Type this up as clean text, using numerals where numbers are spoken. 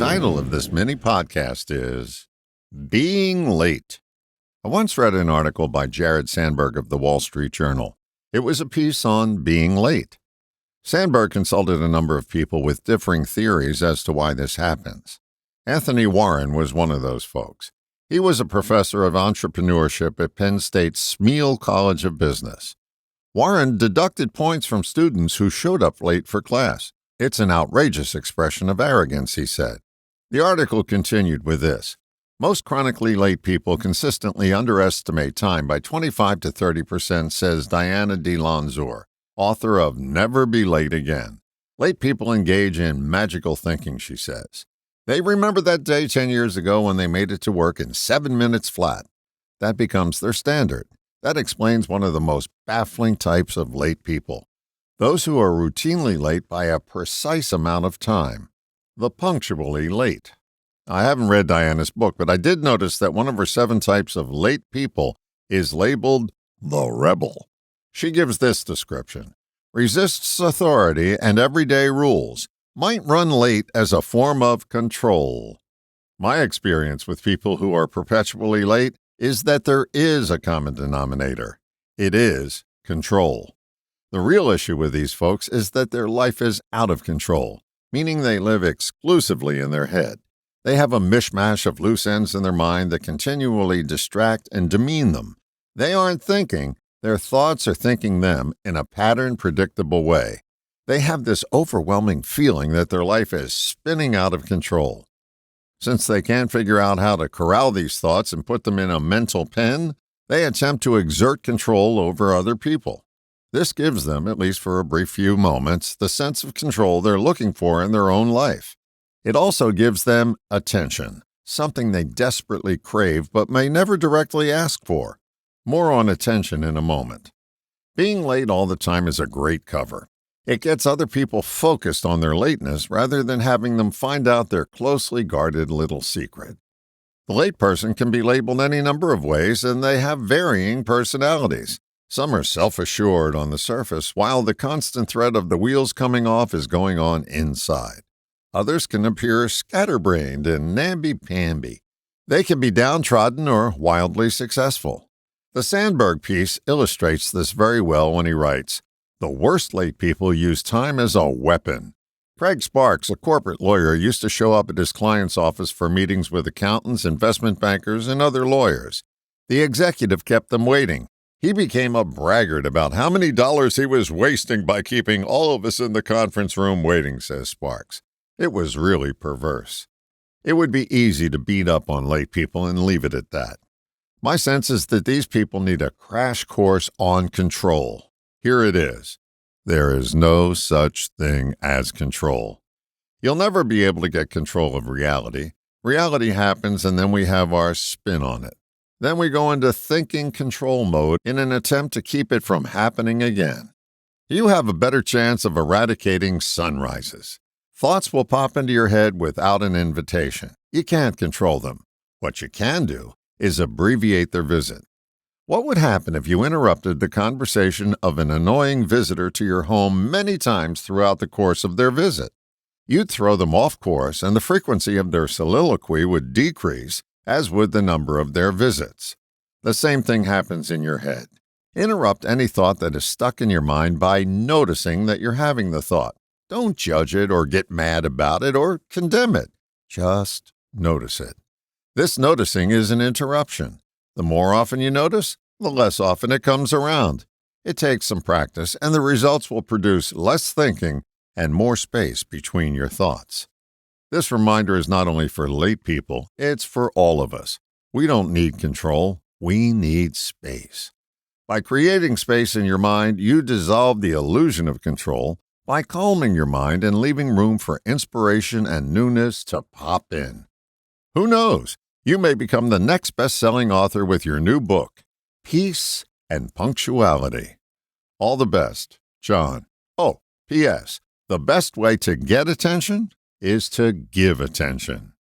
title of this mini podcast is Being Late. I once read an article by Jared Sandberg of the Wall Street Journal. It was a piece on being late. Sandberg consulted a number of people with differing theories as to why this happens. Anthony Warren was one of those folks. He was a professor of entrepreneurship at Penn State's Smeal College of Business. Warren deducted points from students who showed up late for class. It's an outrageous expression of arrogance, he said. The article continued with this. Most chronically late people consistently underestimate time by 25 to 30%, says Diana DeLonzor, author of Never Be Late Again. Late people engage in magical thinking, she says. They remember that day 10 years ago when they made it to work in 7 minutes flat. That becomes their standard. That explains one of the most baffling types of late people. Those who are routinely late by a precise amount of time. The punctually late. I haven't read Diana's book, but I did notice that one of her 7 types of late people is labeled the rebel. She gives this description. Resists authority and everyday rules. Might run late as a form of control. My experience with people who are perpetually late is that there is a common denominator. It is control. The real issue with these folks is that their life is out of control, meaning they live exclusively in their head. They have a mishmash of loose ends in their mind that continually distract and demean them. They aren't thinking, their thoughts are thinking them in a patterned, predictable way. They have this overwhelming feeling that their life is spinning out of control. Since they can't figure out how to corral these thoughts and put them in a mental pen, they attempt to exert control over other people. This gives them, at least for a brief few moments, the sense of control they're looking for in their own life. It also gives them attention, something they desperately crave but may never directly ask for. More on attention in a moment. Being late all the time is a great cover. It gets other people focused on their lateness rather than having them find out their closely guarded little secret. The late person can be labeled any number of ways, and they have varying personalities. Some are self-assured on the surface, while the constant threat of the wheels coming off is going on inside. Others can appear scatterbrained and namby-pamby. They can be downtrodden or wildly successful. The Sandberg piece illustrates this very well when he writes, "The worst late people use time as a weapon." Craig Sparks, a corporate lawyer, used to show up at his client's office for meetings with accountants, investment bankers, and other lawyers. The executive kept them waiting. He became a braggart about how many dollars he was wasting by keeping all of us in the conference room waiting, says Sparks. It was really perverse. It would be easy to beat up on late people and leave it at that. My sense is that these people need a crash course on control. Here it is. There is no such thing as control. You'll never be able to get control of reality. Reality happens and then we have our spin on it. Then we go into thinking control mode in an attempt to keep it from happening again. You have a better chance of eradicating sunrises. Thoughts will pop into your head without an invitation. You can't control them. What you can do is abbreviate their visit. What would happen if you interrupted the conversation of an annoying visitor to your home many times throughout the course of their visit? You'd throw them off course, and the frequency of their soliloquy would decrease, as would the number of their visits. The same thing happens in your head. Interrupt any thought that is stuck in your mind by noticing that you're having the thought. Don't judge it or get mad about it or condemn it. Just notice it. This noticing is an interruption. The more often you notice, the less often it comes around. It takes some practice, and the results will produce less thinking and more space between your thoughts. This reminder is not only for late people, it's for all of us. We don't need control, we need space. By creating space in your mind, you dissolve the illusion of control by calming your mind and leaving room for inspiration and newness to pop in. Who knows? You may become the next best-selling author with your new book, Peace and Punctuality. All the best, John. Oh, P.S. The best way to get attention is to give attention.